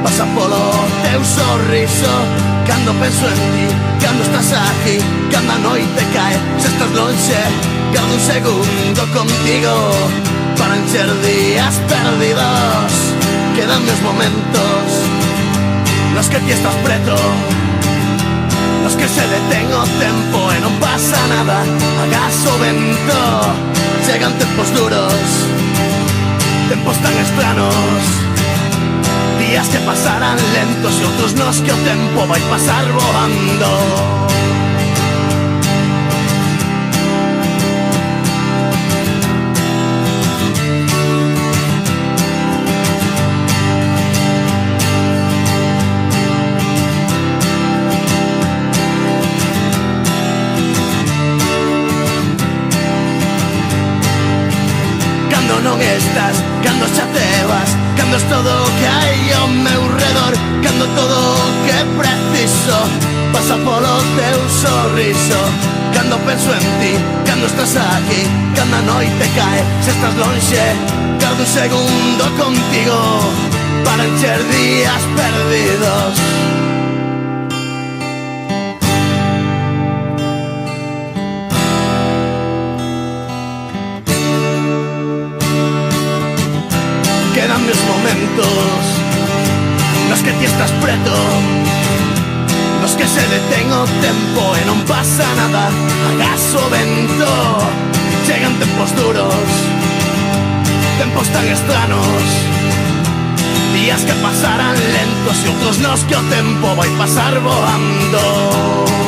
pasa polo teu sorriso. Cando penso en ti, cando estás aquí, cando a noite cae, se estás lonxe, cada un segundo contigo para encher días perdidos. Quedan meus momentos nos que ti estás preto, nos que se detén o tempo e non pasa nada, agás o vento. Chegan tempos duros, tempos tan estranos, días que pasarán lentos e outros nos que o tempo vai pasar voando. Cando non estás, cando xa te vas, cando es todo o que hai ao meu redor, cando todo o que preciso pasa polo teu sorriso. Cando penso en ti, cando estás aquí, cando a noite cae, se estás lonxe, cada un segundo contigo para encher días perdidos. Quedan meus momentos nos que ti estás preto, nos que se detén o tempo e non pasa nada, agás o vento. Chegan tempos duros, tempos tan estranos, días que pasarán lentos e outros nos que o tempo vai pasar voando.